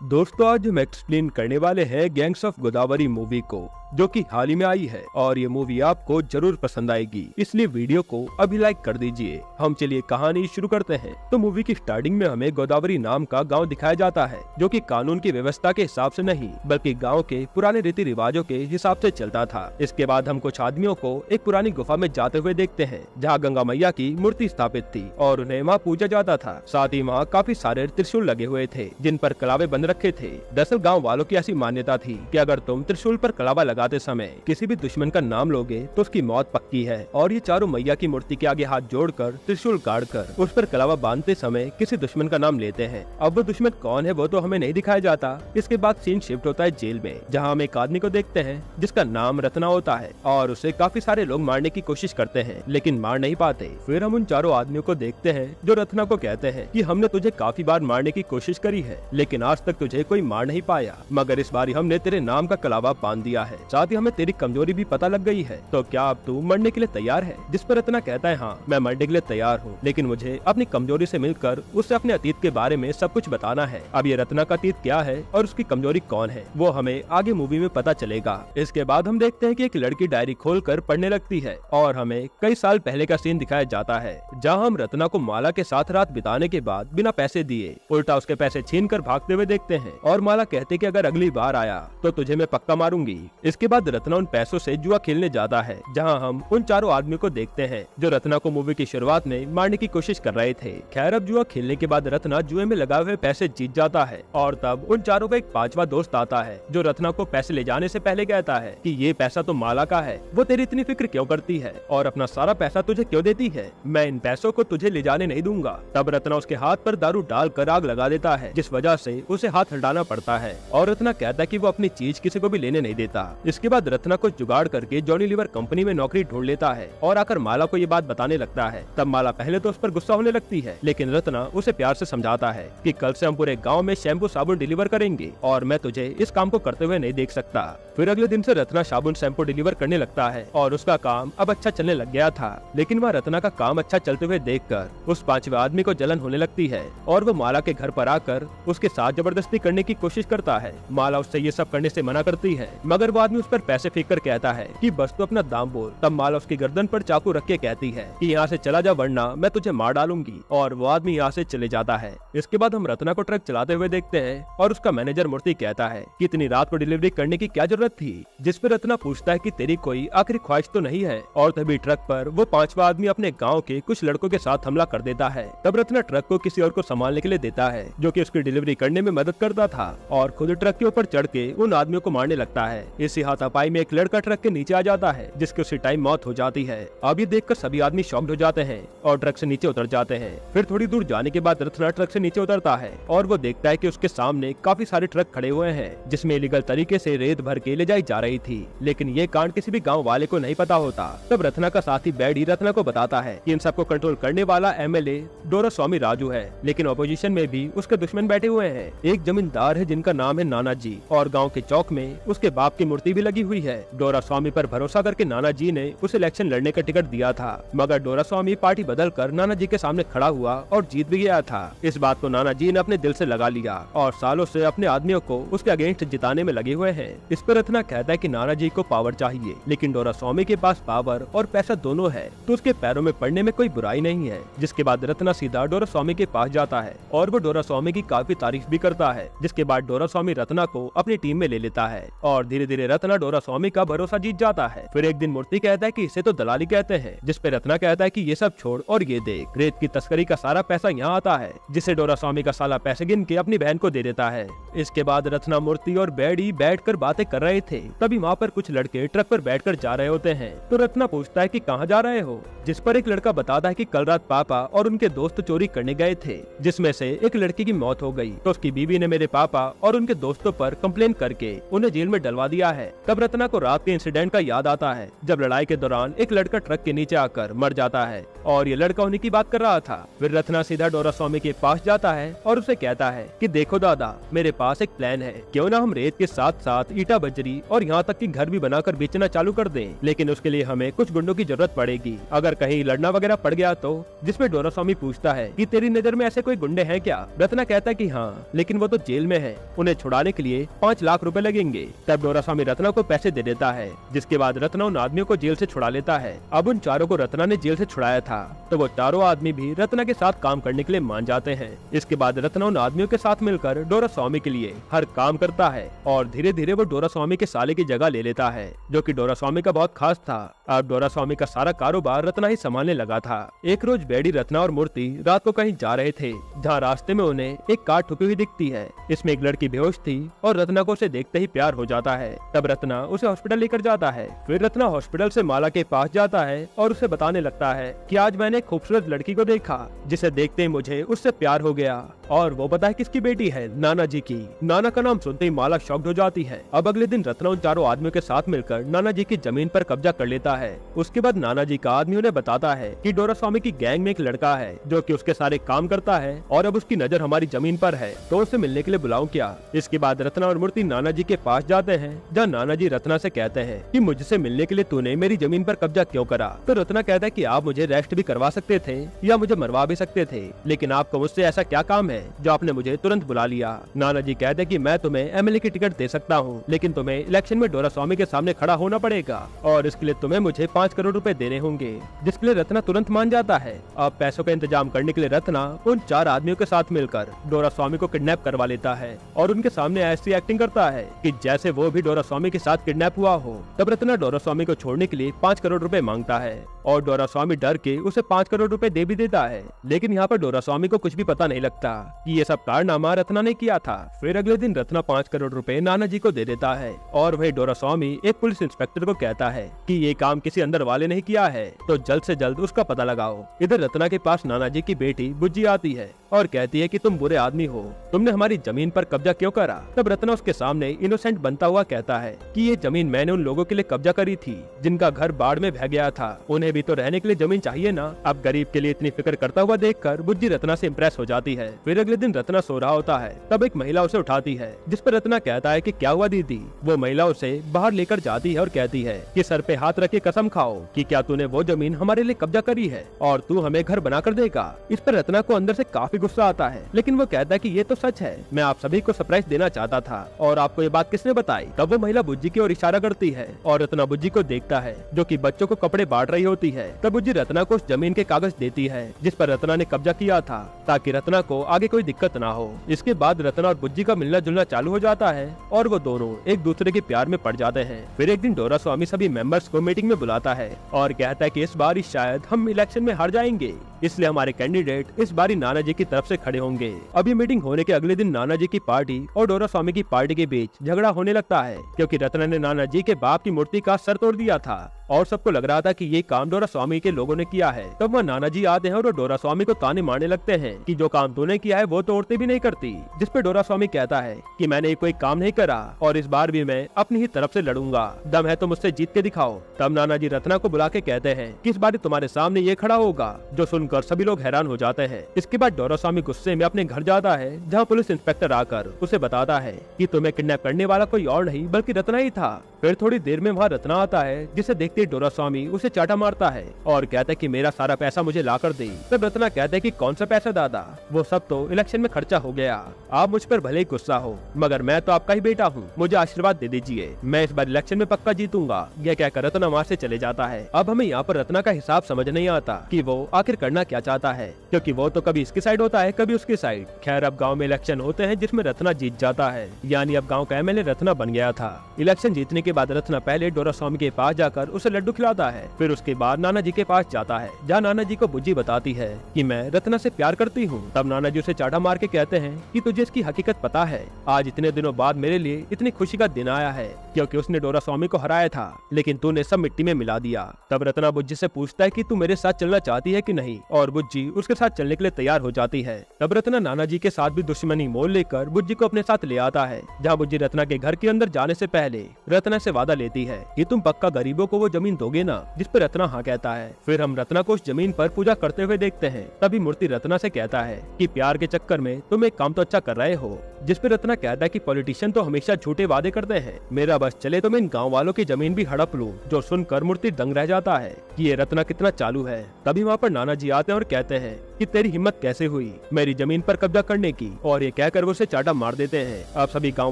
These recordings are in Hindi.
दोस्तों, आज हम एक्सप्लेन करने वाले हैं गैंग्स ऑफ गोदावरी मूवी को, जो कि हाल ही में आई है और ये मूवी आपको जरूर पसंद आएगी, इसलिए वीडियो को अभी लाइक कर दीजिए। हम चलिए कहानी शुरू करते हैं। तो मूवी की स्टार्टिंग में हमें गोदावरी नाम का गांव दिखाया जाता है, जो कि कानून की व्यवस्था के हिसाब से नहीं बल्कि गांव के पुराने रीति रिवाजों के हिसाब से चलता था। इसके बाद हम कुछ आदमियों को एक पुरानी गुफा में जाते हुए देखते हैं, जहाँ गंगा मैया की मूर्ति स्थापित थी और उन्हें वहाँ पूजा जाता था। साथ ही वहाँ काफी सारे त्रिशूल लगे हुए थे, जिन पर कलावे बंद रखे थे। दरअसल गाँव वालों की ऐसी मान्यता थी कि अगर तुम त्रिशूल पर कलावा लगाते समय किसी भी दुश्मन का नाम लोगे तो उसकी मौत पक्की है। और ये चारों मैया की मूर्ति के आगे हाथ जोड़कर त्रिशूल गाड़कर उस पर कलावा बांधते समय किसी दुश्मन का नाम लेते हैं। अब वो दुश्मन कौन है वो तो हमें नहीं दिखाया जाता। इसके बाद सीन शिफ्ट होता है जेल में, जहाँ हम एक आदमी को देखते हैं जिसका नाम रत्ना होता है और उसे काफी सारे लोग मारने की कोशिश करते हैं, लेकिन मार नहीं पाते। फिर हम उन चारों आदमियों को देखते हैं जो रत्ना को कहते हैं कि हमने तुझे काफी बार मारने की कोशिश करी है, लेकिन आज तक तुझे कोई मार नहीं पाया, मगर इस बार हमने तेरे नाम का कलावा बांध दिया है। साथ ही हमें तेरी कमजोरी भी पता लग गई है, तो क्या अब तू मरने के लिए तैयार है? जिस पर रत्ना कहता है हाँ, मैं मरने के लिए तैयार हूँ, लेकिन मुझे अपनी कमजोरी से मिलकर उससे अपने अतीत के बारे में सब कुछ बताना है। अब ये रत्ना का अतीत क्या है और उसकी कमजोरी कौन है वो हमें आगे मूवी में पता चलेगा। इसके बाद हम देखते हैं कि एक लड़की डायरी खोलकर पढ़ने लगती है और हमें कई साल पहले का सीन दिखाया जाता है, जहाँ हम रत्ना को माला के साथ रात बिताने के बाद बिना पैसे दिए उल्टा उसके पैसे छीन कर भागते हुए देखते हैं और माला कहते कि अगर अगली बार आया तो तुझे मैं पक्का मारूंगी। इसके बाद रत्ना उन पैसों से जुआ खेलने जाता है, जहां हम उन चारों आदमियों को देखते हैं जो रत्ना को मूवी की शुरुआत में मारने की कोशिश कर रहे थे। खैर, अब जुआ खेलने के बाद रत्ना जुए में लगाए हुए पैसे जीत जाता है और तब उन चारों का एक पांचवा दोस्त आता है, जो रत्ना को पैसे ले जाने से पहले कहता है कि ये पैसा तो माला का है, वो तेरी इतनी फिक्र क्यों करती है और अपना सारा पैसा तुझे क्यों देती है? मैं इन पैसों को तुझे ले जाने नहीं दूंगा। तब रत्ना उसके हाथ पर दारू डालकर आग लगा देता है, जिस वजह से उसे हाथ हटाना पड़ता है और रत्ना कहता है कि वो अपनी चीज किसी को भी लेने नहीं देता। इसके बाद रत्ना को जुगाड़ करके जॉनी लीवर कंपनी में नौकरी ढूंढ लेता है और आकर माला को ये बात बताने लगता है। तब माला पहले तो उस पर गुस्सा होने लगती है, लेकिन रत्ना उसे प्यार से समझाता है कि कल से हम पूरे गांव में शैम्पू साबुन डिलीवर करेंगे और मैं तुझे इस काम को करते हुए नहीं देख सकता। फिर अगले दिन से रत्ना साबुन शैम्पू डिलीवर करने लगता है और उसका काम अब अच्छा चलने लग गया था, लेकिन वह रत्ना का काम अच्छा चलते हुए देखकर उस पांचवे आदमी को जलन होने लगती है और वो माला के घर पर आकर उसके साथ जबरदस्ती करने की कोशिश करता है। माला उससे ये सब करने से मना करती है, मगर वो आदमी उस पर पैसे फेंक कर कहता है कि बस तू अपना दाम बोल। तब माला उसकी गर्दन पर चाकू रख के कहती है कि यहाँ से चला जा वरना मैं तुझे मार डालूंगी, और वो आदमी यहाँ से चले जाता है। इसके बाद हम रत्ना को ट्रक चलाते हुए देखते हैं और उसका मैनेजर मूर्ति कहता है कि इतनी रात को डिलीवरी करने की क्या जरूरत थी, जिस पर रत्ना पूछता है कि तेरी कोई आखिरी ख्वाहिश तो नहीं है। और तभी ट्रक पर वो पांचवा आदमी अपने गाँव के कुछ लड़कों के साथ हमला कर देता है। तब रत्ना ट्रक को किसी और को संभालने के लिए देता है, जो कि उसकी डिलीवरी करने में मदद करता था, और खुद ट्रक के ऊपर चढ़ के उन आदमियों को मारने लगता है। इसी हाथापाई में एक लड़का ट्रक के नीचे आ जाता है, जिसके उसी टाइम मौत हो जाती है। अब ये देखकर सभी आदमी शॉक्ड हो जाते हैं और ट्रक से नीचे उतर जाते हैं। फिर थोड़ी दूर जाने के बाद रत्ना ट्रक से नीचे उतरता है और वो देखता है कि उसके सामने काफी सारे ट्रक खड़े हुए हैं, जिसमें इलीगल तरीके से रेत भर के ले जाई जा रही थी, लेकिन ये कांड किसी भी गाँव वाले को नहीं पता होता। तब रत्ना का साथी बैडी रत्ना को बताता है कि इन सबको कंट्रोल करने वाला MLA डोरास्वामी राजू है, लेकिन ऑपोजिशन में भी उसके दुश्मन बैठे हुए हैं। एक जमींदार है जिनका नाम है नाना जी, और गाँव के चौक में उसके बाप की मूर्ति भी लगी हुई है। डोरास्वामी पर भरोसा करके नाना जी ने उसे इलेक्शन लड़ने का टिकट दिया था, मगर डोरास्वामी पार्टी बदलकर नाना जी के सामने खड़ा हुआ और जीत भी गया था। इस बात को नाना जी ने अपने दिल से लगा लिया और सालों से अपने आदमियों को उसके अगेंस्ट जिताने में लगे हुए हैं। इस पर रत्ना कहता है कि नाना जी को पावर चाहिए, लेकिन डोरास्वामी के पास पावर और पैसा दोनों है, तो उसके पैरों में पड़ने में कोई बुराई नहीं है। जिसके बाद रत्ना सीधा डोरास्वामी के पास जाता है और वो डोरास्वामी की काफी तारीफ भी करता है, जिसके बाद डोरास्वामी रत्ना को अपनी टीम में ले लेता है और धीरे धीरे रत्ना डोरास्वामी का भरोसा जीत जाता है। फिर एक दिन मूर्ति कहता है कि इसे तो दलाली कहते हैं, जिस पे रत्ना कहता है कि ये सब छोड़ और ये देख, रेत की तस्करी का सारा पैसा यहाँ आता है, जिसे डोरास्वामी का साला पैसे गिन के अपनी बहन को दे देता है। इसके बाद रत्ना, मूर्ति और बैडी बैठकर बातें कर रहे थे, तभी वहाँ पर कुछ लड़के ट्रक पर बैठकर जा रहे होते हैं। तो रत्ना पूछता है कि कहाँ जा रहे हो, जिस पर एक लड़का बताता है कि कल रात पापा और उनके दोस्त चोरी करने गए थे, जिसमें से एक लड़की की मौत हो गई, तो उसकी बीवी ने मेरे पापा और उनके दोस्तों पर कंप्लेन करके उन्हें जेल में डलवा दिया है। है। तब रत्ना को रात के इंसिडेंट का याद आता है जब लड़ाई के दौरान एक लड़का ट्रक के नीचे आकर मर जाता है और ये लड़का उन्हीं की बात कर रहा था। फिर रत्ना सीधा डोरास्वामी के पास जाता है और उसे कहता है कि देखो दादा, मेरे पास एक प्लान है, क्यों ना हम रेत के साथ साथ ईटा बजरी और यहाँ तक कि घर भी बनाकर बेचना चालू कर दें, लेकिन उसके लिए हमें कुछ गुंडों की जरूरत पड़ेगी। अगर कहीं लड़ना वगैरह पड़ गया तो। जिसमें डोरास्वामी पूछता है कि तेरी नजर में ऐसे कोई गुंडे हैं क्या? रत्ना कहता है कि हाँ, लेकिन वो तो जेल में है, उन्हें छुड़ाने के लिए 5 लाख रुपए लगेंगे। तब डोरास्वामी रत्ना को पैसे दे देता है, जिसके बाद रत्ना उन आदमियों को जेल से छुड़ा लेता है। अब उन चारों को रत्ना ने जेल से छुड़ाया था, तो वो चारों आदमी भी रत्ना के साथ काम करने के लिए मान जाते हैं। इसके बाद रत्ना उन आदमियों के साथ मिलकर डोरास्वामी के लिए हर काम करता है और धीरे धीरे वो डोरास्वामी के साले की जगह ले लेता है, जो कि डोरास्वामी का बहुत खास था। अब डोरास्वामी का सारा कारोबार रत्ना ही संभालने लगा था। एक रोज बेडी, रत्ना और मूर्ति रात को कहीं जा रहे थे, जहाँ रास्ते में उन्हें एक कार ठुकी हुई दिखती है। इसमें एक लड़की बेहोश थी और रत्ना को उसे देखते ही प्यार हो जाता है। तब रत्ना उसे हॉस्पिटल लेकर जाता है। फिर रत्ना हॉस्पिटल से माला के पास जाता है और उसे बताने लगता है कि आज मैंने एक खूबसूरत लड़की को देखा, जिसे देखते ही मुझे उससे प्यार हो गया। और वो पता है किसकी बेटी है? नाना जी की। नाना का नाम सुनते ही माला शॉक्ड हो जाती है। अब अगले दिन रत्ना उन चारों आदमियों के साथ मिलकर नाना जी की जमीन पर कब्जा कर लेता है। उसके बाद नाना जी का आदमी उन्हें बताता है कि डोरास्वामी की गैंग में एक लड़का है जो कि उसके सारे काम करता है और अब उसकी नजर हमारी जमीन पर है, तो उससे मिलने के लिए बुलाऊं क्या? इसके बाद रत्ना और मूर्ति नाना जी के पास जाते हैं, जहाँ नाना जी रत्ना से कहते हैं कि मुझसे मिलने के लिए तूने मेरी जमीन पर कब्जा क्यों करा? तो रत्ना कहता है कि आप मुझे रेस्ट भी करवा सकते थे या मुझे मरवा भी सकते थे, लेकिन आपको मुझसे ऐसा क्या काम है जो आपने मुझे तुरंत बुला लिया? नाना जी कहते हैं कि मैं तुम्हें एमएलए की टिकट दे सकता हूँ, लेकिन तुम्हें इलेक्शन में डोरास्वामी के सामने खड़ा होना पड़ेगा और इसके लिए तुम्हें मुझे 5 करोड़ रुपए देने होंगे। जिसके लिए रत्ना तुरंत मान जाता है। अब पैसों का इंतजाम करने के लिए रत्ना उन 4 आदमियों के साथ मिलकर डोरास्वामी को किडनैप करवा लेता है और उनके सामने ऐसी एक्टिंग करता है कि जैसे वो भी डोरास्वामी के साथ किडनैप हुआ हो। तब रत्ना डोरास्वामी को छोड़ने के लिए 5 करोड़ रुपए मांगता है और डोरास्वामी डर के उसे 5 करोड़ रुपए दे भी देता है, लेकिन यहाँ पर डोरास्वामी को कुछ भी पता नहीं लगता कि ये सब कारनामा रत्ना ने किया था। फिर अगले दिन रत्ना 5 करोड़ रुपए नाना जी को दे देता है और वही डोरास्वामी एक पुलिस इंस्पेक्टर को कहता है कि ये काम किसी अंदर वाले ने ही किया है, तो जल्द से जल्द उसका पता लगाओ। इधर रत्ना के पास नाना जी की बेटी बुज्जी आती है और कहती है कि तुम बुरे आदमी हो, तुमने हमारी जमीन पर कब्जा क्यों करा? तब रत्ना उसके सामने इनोसेंट बनता हुआ कहता है कि ये जमीन मैंने उन लोगों के लिए कब्जा करी थी जिनका घर बाढ़ में बह गया था, उन्हें भी तो रहने के लिए जमीन चाहिए ना। अब गरीब के लिए इतनी फिक्र करता हुआ देखकर बुज्जी रत्ना से इम्प्रेस हो जाती है। फिर अगले दिन रत्ना सो रहा होता है, तब एक महिला उसे उठाती है, जिस पर रत्ना कहता है कि क्या हुआ दीदी? वो महिला उसे बाहर लेकर जाती है और कहती है कि सर पे हाथ रख के कसम खाओ कि क्या तूने वो जमीन हमारे लिए कब्जा करी है और तू हमें घर बना कर देगा। इस पर रत्ना को अंदर से काफी गुस्सा आता है, लेकिन वो कहता है कि ये तो सच है, मैं आप सभी को सरप्राइज देना चाहता था और आपको ये बात किसने बताई? तब वो महिला बुज्जी की ओर इशारा करती है और रत्ना बुज्जी को देखता है जो कि बच्चों को कपड़े बांट रही होती है। तब बुज्जी रत्ना को उस जमीन के कागज देती है जिस पर रत्ना ने कब्जा किया था, ताकि रत्ना को आगे कोई दिक्कत ना हो। इसके बाद रत्ना और बुज्जी का मिलना जुलना चालू हो जाता है और वो दोनों एक दूसरे के प्यार में पड़ जाते हैं। फिर एक दिन डोरास्वामी सभी मेंबर्स को मीटिंग में बुलाता है और कहता है कि इस बार शायद हम इलेक्शन में हार जाएंगे, इसलिए हमारे कैंडिडेट इस बारी नाना जी की तरफ से खड़े होंगे। अभी मीटिंग होने के अगले दिन नाना जी की पार्टी और डोरास्वामी की पार्टी के बीच झगड़ा होने लगता है, क्योंकि रत्ना ने नाना जी के बाप की मूर्ति का सर तोड़ दिया था और सबको लग रहा था कि ये काम डोरास्वामी के लोगों ने किया है। तब वह नाना जी आते हैं और डोरास्वामी को ताने मारने लगते हैं कि जो काम तूने किया है वो तो औरतें भी नहीं करती। जिस पे डोरास्वामी कहता है कि मैंने कोई काम नहीं करा और इस बार भी मैं अपनी ही तरफ से लड़ूंगा, दम है तो मुझसे जीत के दिखाओ। तब नाना जी रत्ना को बुला के कहते हैं कि इस बार तुम्हारे सामने ये खड़ा होगा, जो सुनकर सभी लोग हैरान हो जाते हैं। इसके बाद डोरास्वामी गुस्से में अपने घर जाता है, जहाँ पुलिस इंस्पेक्टर आकर उसे बताता है कि तुम्हें किडनैप करने वाला कोई और नहीं बल्कि रत्ना ही था। फिर थोड़ी देर में वहाँ रत्ना आता है, जिसे देखते डोरास्वामी उसे चाटा मारता है और कहता है कि मेरा सारा पैसा मुझे ला कर दे। तब रत्ना कहता है कि कौन सा पैसा दादा, वो सब तो इलेक्शन में खर्चा हो गया, आप मुझ पर भले ही गुस्सा हो मगर मैं तो आपका ही बेटा हूँ, मुझे आशीर्वाद दे दीजिए, मैं इस बार इलेक्शन में पक्का जीतूंगा। यह कहकर रत्ना वहाँ से चले जाता है। अब हमें यहाँ पर रत्ना का हिसाब समझ नहीं आता कि वो आखिर करना क्या चाहता है, क्योंकि वो तो कभी इसकी साइड होता है कभी उसकी साइड। खैर अब गाँव में इलेक्शन होते हैं जिसमें रत्ना जीत जाता है, यानी अब गाँव का एमएलए रत्ना बन गया था। इलेक्शन जीतने के बाद रत्ना पहले डोरास्वामी के पास जाकर उसे उसे लड्डू खिलाता है। फिर उसके बाद नाना जी के पास जाता है, जहाँ नाना जी को बुज्जी बताती है कि मैं रत्ना से प्यार करती हूँ। तब नाना जी उसे चाटा मार के कहते हैं कि तुझे इसकी हकीकत पता है, आज इतने दिनों बाद मेरे लिए इतनी खुशी का दिन आया है, क्योंकि उसने डोरास्वामी को हराया था, लेकिन तूने सब मिट्टी में मिला दिया। तब रत्ना बुज्जी से पूछता है कि तू मेरे साथ चलना चाहती है कि नहीं, और बुज्जी उसके साथ चलने के लिए तैयार हो जाती है। तब रत्ना नाना जी के साथ भी दुश्मनी मोल लेकर बुज्जी को अपने साथ ले आता है, जहाँ बुज्जी रत्ना के घर के अंदर जाने से पहले रत्ना से वादा लेती है कि तुम पक्का गरीबों को वो जमीन दोगे ना, जिस पर रत्ना हाँ कहता है। फिर हम रत्ना को उस जमीन पर पूजा करते हुए देखते हैं। तभी मूर्ति रत्ना से कहता है कि प्यार के चक्कर में तुम एक काम तो अच्छा कर रहे हो, जिस पर रत्ना कहता है कि पॉलिटिशियन तो हमेशा झूठे वादे करते हैं, मेरा बस चले तो मैं इन गाँव वालों की जमीन भी हड़प लूं। जो सुनकर मूर्ति दंग रह जाता है कि ये रत्ना कितना चालू है। तभी वहाँ पर नाना जी आते हैं और कहते हैं कि तेरी हिम्मत कैसे हुई मेरी जमीन पर कब्जा करने की, और ये कहकर वो उसे चाटा मार देते हैं। अब सभी गाँव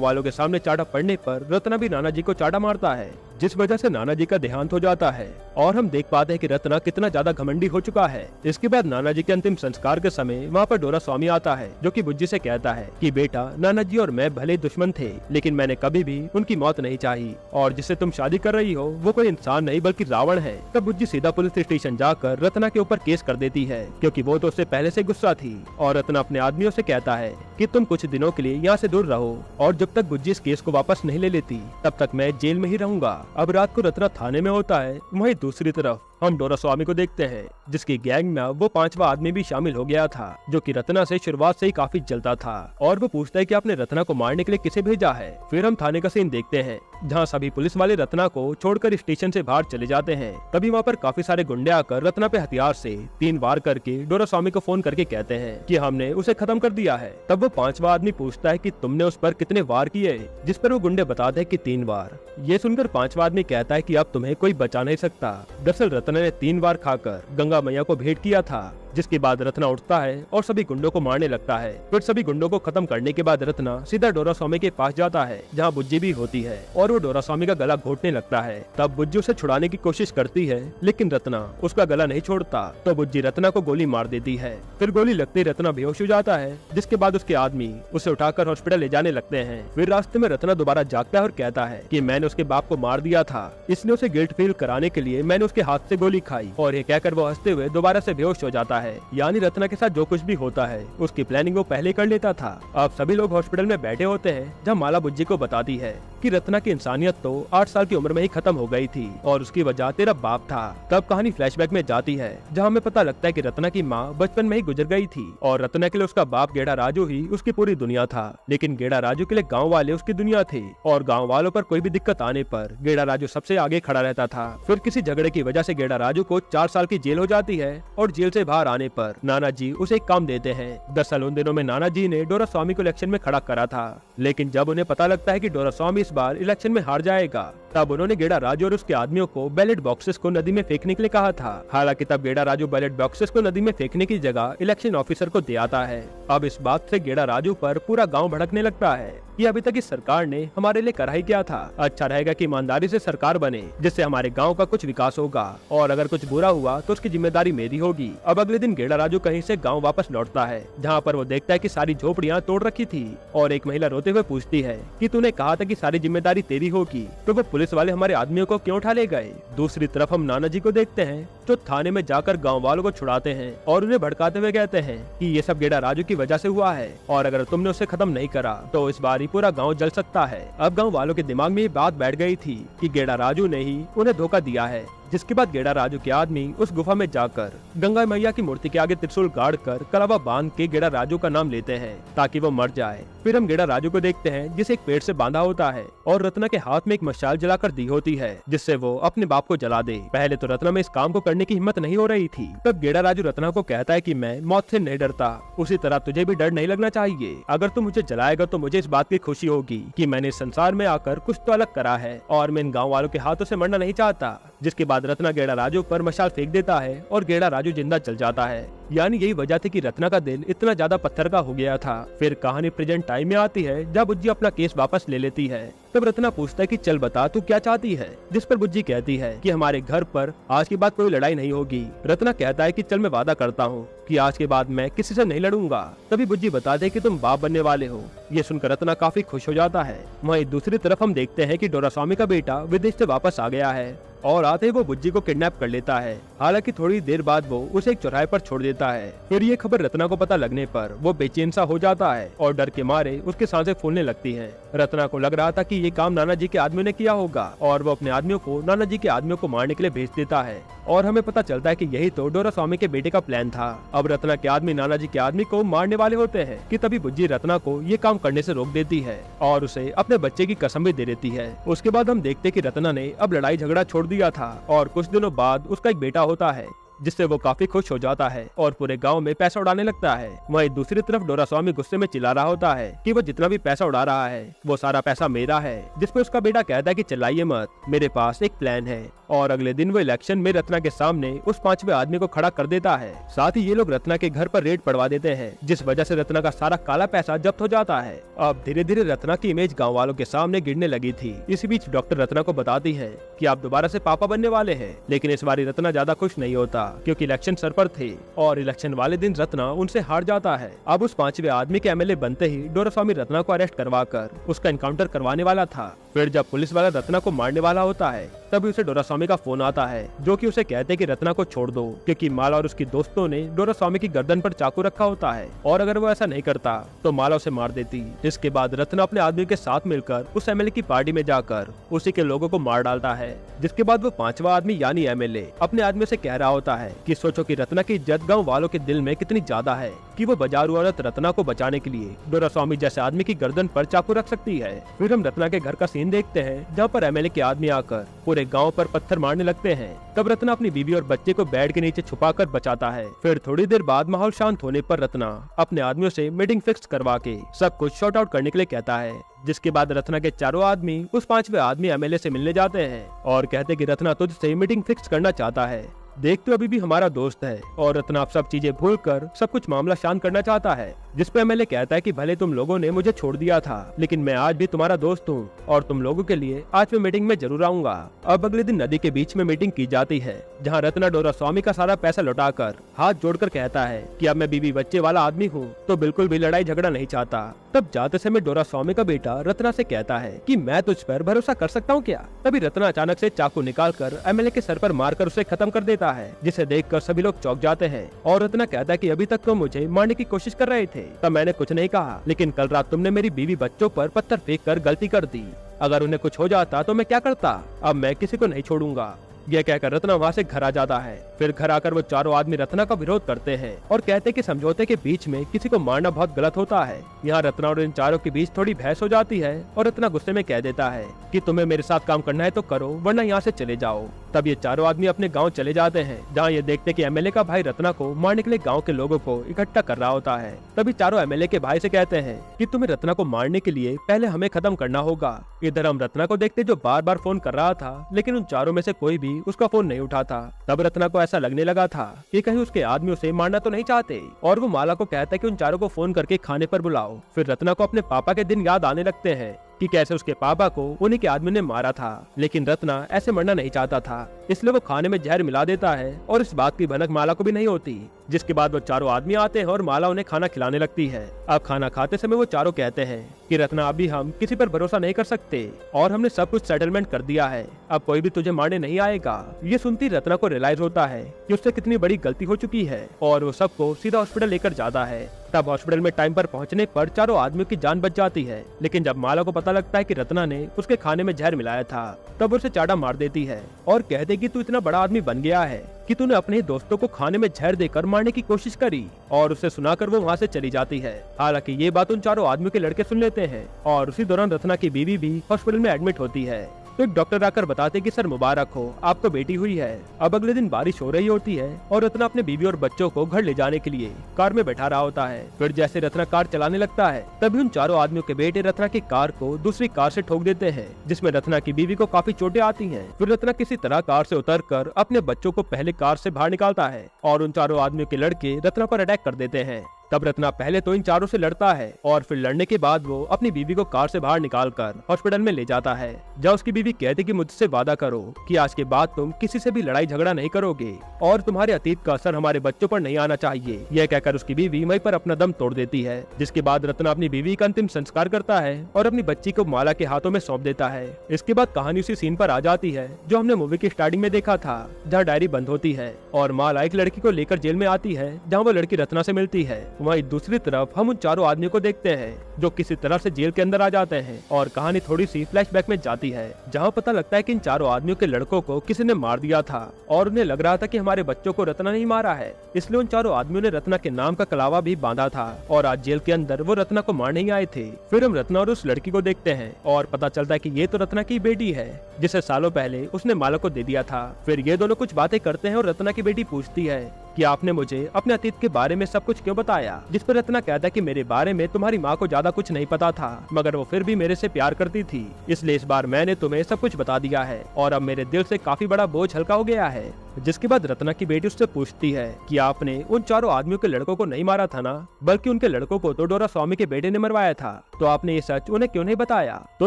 वालों के सामने चाटा पड़ने पर रत्ना भी नाना जी को चाटा मारता है, जिस वजह से नाना जी का देहांत हो जाता है। और हम देख पाते हैं कि रत्ना कितना ज्यादा घमंडी हो चुका है। इसके बाद नाना जी के अंतिम संस्कार के समय वहाँ पर डोरास्वामी आता है, जो कि बुज्जी से कहता है कि बेटा, नाना जी और मैं भले दुश्मन थे, लेकिन मैंने कभी भी उनकी मौत नहीं चाही, और जिससे तुम शादी कर रही हो वो कोई इंसान नहीं बल्कि रावण है। तब बुज्जी सीधा पुलिस स्टेशन जाकर रत्ना के ऊपर केस कर देती है, क्योंकि वो तो उससे पहले से गुस्सा थी। और रत्ना अपने आदमियों से कहता है कि तुम कुछ दिनों के लिए यहाँ से दूर रहो, और जब तक बुज्जी इस केस को वापस नहीं ले लेती तब तक मैं जेल में ही रहूंगा। अब रात को रत्ना थाने में होता है, वहीं दूसरी तरफ हम डोरास्वामी को देखते हैं, जिसकी गैंग में वो 5वां आदमी भी शामिल हो गया था, जो कि रत्ना से शुरुआत से ही काफी जलता था। और वो पूछता है कि आपने रत्ना को मारने के लिए किसे भेजा है। फिर हम थाने का सीन देखते हैं, जहाँ सभी पुलिस वाले रत्ना को छोड़कर स्टेशन से बाहर चले जाते हैं। तभी वहाँ पर काफी सारे गुंडे आकर रत्ना पे हथियार से 3 वार करके डोरास्वामी को फोन करके कहते हैं कि हमने उसे खत्म कर दिया है। तब वो 5वां आदमी पूछता है कि तुमने उस पर कितने वार किए, जिस पर वो गुंडे बताते हैं कि 3 वार। ये सुनकर 5वां आदमी कहता है कि अब तुम्हें कोई बचा नहीं सकता। दरअसल रत्ना ने 3 वार खाकर गंगा मैया को भेंट किया था, जिसके बाद रत्ना उठता है और सभी गुंडों को मारने लगता है। फिर सभी गुंडों को खत्म करने के बाद रत्ना सीधा डोरास्वामी के पास जाता है, जहाँ बुज्जी भी होती है, और वो डोरास्वामी का गला घोटने लगता है। तब बुज्जी उसे छुड़ाने की कोशिश करती है, लेकिन रत्ना उसका गला नहीं छोड़ता, तो बुज्जी रत्ना को गोली मार देती है। फिर गोली लगते ही रत्ना बेहोश हो जाता है, जिसके बाद उसके आदमी उसे उठाकर हॉस्पिटल ले जाने लगते हैं। फिर रास्ते में रत्ना दोबारा जागता है और कहता है कि मैंने उसके बाप को मार दिया था, इसलिए उसे गिल्ट फील कराने के लिए मैंने उसके हाथ से गोली खाई। और ये कहकर वो हंसते हुए दोबारा से बेहोश हो जाता है। यानी रत्ना के साथ जो कुछ भी होता है उसकी प्लानिंग वो पहले कर लेता था। अब सभी लोग हॉस्पिटल में बैठे होते हैं, जहाँ माला बुज्जी को बताती है कि रत्ना की इंसानियत तो 8 साल की उम्र में ही खत्म हो गई थी, और उसकी वजह तेरा बाप था। तब कहानी फ्लैशबैक में जाती है, जहाँ हमें पता लगता है कि रत्ना की माँ बचपन में ही गुजर गई थी, और रत्ना के लिए उसका बाप गेड़ा राजू ही उसकी पूरी दुनिया था। लेकिन गेड़ा राजू के लिए गाँव वाले उसकी दुनिया थे, और गाँव वालों पर कोई भी दिक्कत आने पर गेड़ा राजू सबसे आगे खड़ा रहता था। फिर किसी झगड़े की वजह से गेड़ा राजू को 4 साल की जेल हो जाती है, और जेल से बाहर आने पर नाना जी उसे एक काम देते हैं। दरअसल उन दिनों में नाना जी ने डोरास्वामी को इलेक्शन में खड़ा करा था, लेकिन जब उन्हें पता लगता है कि डोरास्वामी इस बार इलेक्शन में हार जाएगा, तब उन्होंने गेड़ा राजू और उसके आदमियों को बैलेट बॉक्सेस को नदी में फेंकने के लिए कहा था। हालांकि तब गेड़ा राजू बैलेट बॉक्सेस को नदी में फेंकने की जगह इलेक्शन ऑफिसर को दे आता है। अब इस बात से गेड़ा राजू पर पूरा गांव भड़कने लगता है कि अभी तक इस सरकार ने हमारे लिए करा ही क्या था। अच्छा रहेगा कि ईमानदारी से सरकार बने, जिससे हमारे गांव का कुछ विकास होगा, और अगर कुछ बुरा हुआ तो उसकी जिम्मेदारी मेरी होगी। अब अगले दिन गेड़ा राजू कहीं से गांव वापस लौटता है, जहां पर वो देखता है कि सारी झोपड़ियां तोड़ रखी थी, और एक महिला रोते हुए पूछती है कि तूने कहा था कि सारी जिम्मेदारी तेरी होगी, तो वो पुलिस वाले हमारे आदमियों को क्यों उठा ले गए। दूसरी तरफ हम नाना जी को देखते हैं, जो थाने में जाकर गाँव वालों को छुड़ाते हैं और उन्हें भड़काते हुए कहते हैं कि ये सब गेड़ा राजू की वजह से हुआ है, और अगर तुमने उसे खत्म नहीं करा तो इस बार ही पूरा गांव जल सकता है। अब गांव वालों के दिमाग में ये बात बैठ गई थी कि गेड़ा राजू ने ही उन्हें धोखा दिया है। जिसके बाद गेड़ा राजू के आदमी उस गुफा में जाकर गंगा मैया की मूर्ति के आगे त्रिशूल गाड़ कर कलावा बांध के गेड़ा राजू का नाम लेते हैं, ताकि वो मर जाए। फिर हम गेड़ा राजू को देखते हैं, जिसे एक पेड़ से बांधा होता है, और रत्ना के हाथ में एक मशाल जलाकर दी होती है, जिससे वो अपने बाप को जला दे। पहले तो रत्ना में इस काम को करने की हिम्मत नहीं हो रही थी। तब गेड़ा राजू रत्ना को कहता है कि मैं मौत से नहीं डरता, उसी तरह तुझे भी डर नहीं लगना चाहिए। अगर तू मुझे जलाएगा तो मुझे इस बात की खुशी होगी कि मैंने इस संसार में आकर कुछ तो अलग करा है, और मैं इन गाँव वालों के हाथों से मरना नहीं चाहता। जिसके बाद रत्ना गेड़ा राजू पर मशाल फेंक देता है, और गेड़ा राजू जिंदा चल जाता है। यानी यही वजह थी कि रत्ना का दिल इतना ज्यादा पत्थर का हो गया था। फिर कहानी प्रेजेंट टाइम में आती है जब बुज्जी अपना केस वापस ले लेती है। तब रत्ना पूछता है कि चल बता तू क्या चाहती है, जिस पर बुज्जी कहती है कि हमारे घर पर आज के बाद कोई लड़ाई नहीं होगी। रत्ना कहता है कि चल मैं वादा करता हूँ कि आज के बाद मैं किसी से नहीं लड़ूंगा। तभी बुज्जी बताते कि तुम बाप बनने वाले हो। ये सुनकर रत्ना काफी खुश हो जाता है। वहीं दूसरी तरफ हम देखते हैं कि डोरास्वामी का बेटा विदेश से वापस आ गया है और आते ही वो बुज्जी को किडनैप कर लेता है। हालांकि थोड़ी देर बाद वो उसे एक चौराहे पर छोड़ देता है। फिर ये खबर रत्ना को पता लगने पर वो बेचैन सा हो जाता है और डर के मारे उसकी सांसें फूलने लगती हैं। रत्ना को लग रहा था कि ये काम नाना जी के आदमियों ने किया होगा और वो अपने आदमियों को नाना जी के आदमियों को मारने के लिए भेज देता है। और हमें पता चलता है कि यही तो डोरास्वामी के बेटे का प्लान था। अब रत्ना के आदमी नाना जी के आदमी को मारने वाले होते हैं कि तभी बुज्जी रत्ना को ये काम करने से रोक देती है और उसे अपने बच्चे की कसम भी दे देती है। उसके बाद हम देखते कि रत्ना ने अब लड़ाई झगड़ा छोड़ दिया था और कुछ दिनों बाद उसका एक बेटा होता है जिससे वो काफी खुश हो जाता है और पूरे गांव में पैसा उड़ाने लगता है। वहीं दूसरी तरफ डोरास्वामी गुस्से में चिल्ला रहा होता है कि वो जितना भी पैसा उड़ा रहा है वो सारा पैसा मेरा है, जिसपे उसका बेटा कहता है कि चिल्लाइए मत, मेरे पास एक प्लान है। और अगले दिन वो इलेक्शन में रत्ना के सामने उस 5वें आदमी को खड़ा कर देता है। साथ ही ये लोग रत्ना के घर पर रेड पड़वा देते हैं, जिस वजह से रत्ना का सारा काला पैसा जब्त हो जाता है। अब धीरे धीरे रत्ना की इमेज गाँव वालों के सामने गिरने लगी थी। इसी बीच डॉक्टर रत्ना को बताती है कि आप दोबारा से पापा बनने वाले हैं। लेकिन इस बार रत्ना ज्यादा खुश नहीं होता क्योंकि इलेक्शन सर पर थे और इलेक्शन वाले दिन रत्ना उनसे हार जाता है। अब उस 5वें आदमी के एमएलए बनते ही डोरास्वामी रत्ना को अरेस्ट करवाकर उसका एनकाउंटर करवाने वाला था। फिर जब पुलिस वाला रत्ना को मारने वाला होता है तभी उसे डोरास्वामी का फोन आता है जो कि उसे कहते हैं कि रत्ना को छोड़ दो, क्योंकि माला और उसकी दोस्तों ने डोरास्वामी की गर्दन पर चाकू रखा होता है और अगर वो ऐसा नहीं करता तो माला उसे मार देती। इसके बाद रत्ना अपने आदमी के साथ मिलकर उस एमएलए की पार्टी में जाकर उसी के लोगों को मार डालता है। जिसके बाद वो 5वां आदमी यानी एमएलए अपने आदमी से कह रहा होता है कि सोचो कि रत्ना की इज्जत गांव वालों के दिल में कितनी ज्यादा है कि वो बाजारू औरत रत्ना को बचाने के लिए डोरास्वामी जैसे आदमी की गर्दन पर चाकू रख सकती है। फिर हम रत्ना के घर का सीन देखते हैं जहाँ पर एमएलए के आदमी आकर पूरे गांव पर पत्थर मारने लगते हैं। तब रत्ना अपनी बीवी और बच्चे को बेड के नीचे छुपाकर बचाता है। फिर थोड़ी देर बाद माहौल शांत होने पर रत्ना अपने आदमियों से मीटिंग फिक्स करवा के सब कुछ शॉर्ट आउट करने के लिए कहता है। जिसके बाद रत्ना के चारों आदमी उस 5वें आदमी एमएलए से मिलने जाते हैं और कहते हैं कि रत्ना तुझसे मीटिंग फिक्स करना चाहता है। देख तो अभी भी हमारा दोस्त है और रत्ना आप सब चीजें भूलकर सब कुछ मामला शांत करना चाहता है। जिसपे एमएलए कहता है कि भले तुम लोगों ने मुझे छोड़ दिया था लेकिन मैं आज भी तुम्हारा दोस्त हूँ और तुम लोगों के लिए आज मैं मीटिंग में जरूर आऊंगा। अब अगले दिन नदी के बीच में मीटिंग की जाती है जहाँ रत्ना डोरास्वामी का सारा पैसा लौटाकर हाथ जोड़कर कहता है कि अब मैं बीवी बच्चे वाला आदमी हूँ तो बिल्कुल भी लड़ाई झगड़ा नहीं चाहता। तब जाते समय डोरास्वामी का बेटा रत्ना से कहता है कि मैं तुझ पर भरोसा कर सकता हूँ क्या। तभी रत्ना अचानक से चाकू निकालकर एमएलए के सर पर मारकर उसे खत्म कर देता है, जिसे देखकर सभी लोग चौंक जाते हैं। और रत्ना कहता है कि अभी तक तो मुझे मारने की कोशिश कर रहे थे तब मैंने कुछ नहीं कहा, लेकिन कल रात तुमने मेरी बीवी बच्चों पर पत्थर फेंक कर गलती कर दी। अगर उन्हें कुछ हो जाता तो मैं क्या करता, अब मैं किसी को नहीं छोड़ूंगा। यह कहकर रत्ना वहाँ से घर आ जाता है। फिर घर आकर वो चारों आदमी रत्ना का विरोध करते हैं और कहते हैं कि समझौते के बीच में किसी को मारना बहुत गलत होता है। यहाँ रत्ना और इन चारों के बीच थोड़ी बहस हो जाती है और रत्ना गुस्से में कह देता है कि तुम्हें मेरे साथ काम करना है तो करो वरना यहाँ से चले जाओ। तब ये चारों आदमी अपने गाँव चले जाते हैं जहाँ ये देखते कि एमएलए का भाई रत्ना को मारने के लिए गाँव के लोगों को इकट्ठा कर रहा होता है। तभी चारों एमएलए के भाई से कहते हैं कि तुम्हें रत्ना को मारने के लिए पहले हमें खत्म करना होगा। इधर हम रत्ना को देखते जो बार बार फोन कर रहा था लेकिन उन चारों में से कोई भी उसका फोन नहीं उठा था। तब रत्ना को ऐसा लगने लगा था कि कहीं उसके आदमी उसे मारना तो नहीं चाहते और वो माला को कहता है कि उन चारों को फोन करके खाने पर बुलाओ। फिर रत्ना को अपने पापा के दिन याद आने लगते हैं कि कैसे उसके पापा को उन्हीं के आदमी ने मारा था, लेकिन रत्ना ऐसे मरना नहीं चाहता था इसलिए वो खाने में जहर मिला देता है और इस बात की भनक माला को भी नहीं होती। जिसके बाद वो चारों आदमी आते हैं और माला उन्हें खाना खिलाने लगती है। अब खाना खाते समय वो चारों कहते हैं कि रत्ना अभी हम किसी पर भरोसा नहीं कर सकते और हमने सब कुछ सेटलमेंट कर दिया है, अब कोई भी तुझे मारने नहीं आएगा। ये सुनती रत्ना को रियलाइज होता है कि उससे कितनी बड़ी गलती हो चुकी है और वो सबको सीधा हॉस्पिटल लेकर जाता है। तब हॉस्पिटल में टाइम पर पहुंचने पर चारों आदमियों की जान बच जाती है, लेकिन जब माला को पता लगता है कि रत्ना ने उसके खाने में जहर मिलाया था तब उसे चाटा मार देती है और कहते कि तू इतना बड़ा आदमी बन गया है कि तूने अपने दोस्तों को खाने में जहर देकर मारने की कोशिश करी, और उसे सुनाकर वो वहाँ से चली जाती है। हालांकि ये बात उन चारों आदमियों के लड़के सुन लेते हैं और उसी दौरान रत्ना की बीवी भी हॉस्पिटल में एडमिट होती है। तो एक डॉक्टर आकर बताते कि सर मुबारक हो, आपको बेटी हुई है। अब अगले दिन बारिश हो रही होती है और रत्ना अपने बीवी और बच्चों को घर ले जाने के लिए कार में बैठा रहा होता है। फिर जैसे रत्ना कार चलाने लगता है तभी उन चारों आदमियों के बेटे रत्ना की कार को दूसरी कार से ठोक देते हैं, जिसमें रत्ना की बीवी को काफी चोटें आती हैं। फिर रत्ना किसी तरह कार से उतरकर अपने बच्चों को पहले कार से बाहर निकालता है और उन चारों आदमियों के लड़के रत्ना पर अटैक कर देते हैं। तब रत्ना पहले तो इन चारों से लड़ता है और फिर लड़ने के बाद वो अपनी बीवी को कार से बाहर निकालकर हॉस्पिटल में ले जाता है, जहाँ उसकी बीवी कहती कि मुझसे वादा करो कि आज के बाद तुम किसी से भी लड़ाई झगड़ा नहीं करोगे और तुम्हारे अतीत का असर हमारे बच्चों पर नहीं आना चाहिए। यह कहकर उसकी बीवी वहीं पर अपना दम तोड़ देती है, जिसके बाद रत्ना अपनी बीवी का अंतिम संस्कार करता है और अपनी बच्ची को माला के हाथों में सौंप देता है। इसके बाद कहानी उसी सीन पर आ जाती है जो हमने मूवी की स्टार्टिंग में देखा था, जहाँ डायरी बंद होती है और माला एक लड़की को लेकर जेल में आती है, जहाँ वो लड़की रत्ना से मिलती है। वहीं दूसरी तरफ हम उन चारों आदमियों को देखते हैं जो किसी तरह से जेल के अंदर आ जाते हैं और कहानी थोड़ी सी फ्लैशबैक में जाती है, जहां पता लगता है कि इन चारों आदमियों के लड़कों को किसी ने मार दिया था और उन्हें लग रहा था कि हमारे बच्चों को रत्ना नहीं मारा है, इसलिए उन चारों आदमियों ने रत्ना के नाम का कलावा भी बांधा था और आज जेल के अंदर वो रत्ना को मारने ही आए थे। फिर हम रत्ना और उस लड़की को देखते हैं और पता चलता है कि ये तो रत्ना की बेटी है, जिसे सालों पहले उसने माला को दे दिया था। फिर ये दोनों कुछ बातें करते हैं और रत्ना की बेटी पूछती है कि आपने मुझे अपने अतीत के बारे में सब कुछ क्यों बताया, जिस पर रत्ना कहता है कि मेरे बारे में तुम्हारी माँ को ज्यादा कुछ नहीं पता था, मगर वो फिर भी मेरे से प्यार करती थी, इसलिए इस बार मैंने तुम्हें सब कुछ बता दिया है और अब मेरे दिल से काफी बड़ा बोझ हल्का हो गया है। जिसके बाद रत्ना की बेटी उससे पूछती है कि आपने उन चारों आदमियों के लड़कों को नहीं मारा था ना, बल्कि उनके लड़कों को तो डोरा स्वामी के बेटे ने मरवाया था, तो आपने ये सच उन्हें क्यों नहीं बताया। तो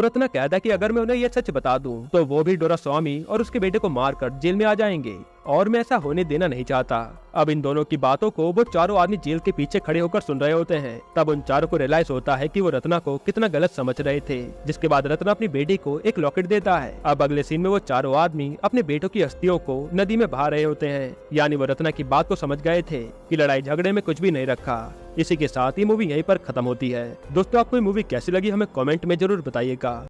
रत्ना कहता है कि अगर मैं उन्हें ये सच बता दूं तो वो भी डोरा स्वामी और उसके बेटे को मारकर जेल में आ जाएंगे और मैं ऐसा होने देना नहीं चाहता। अब इन दोनों की बातों को वो चारों आदमी जेल के पीछे खड़े होकर सुन रहे होते हैं। तब उन चारों को रियलाइज होता है कि वो रत्ना को कितना गलत समझ रहे थे, जिसके बाद रत्ना अपनी बेटी को एक लॉकेट देता है। अब अगले सीन में वो चारों आदमी अपने बेटों की अस्थियों को नदी में बहा रहे होते हैं, यानी वो रत्ना की बात को समझ गए थे कि लड़ाई झगड़े में कुछ भी नहीं रखा। इसी के साथ ये मूवी यहीं पर खत्म होती है। दोस्तों, आपको ये मूवी कैसी लगी हमें कमेंट में जरूर बताइएगा।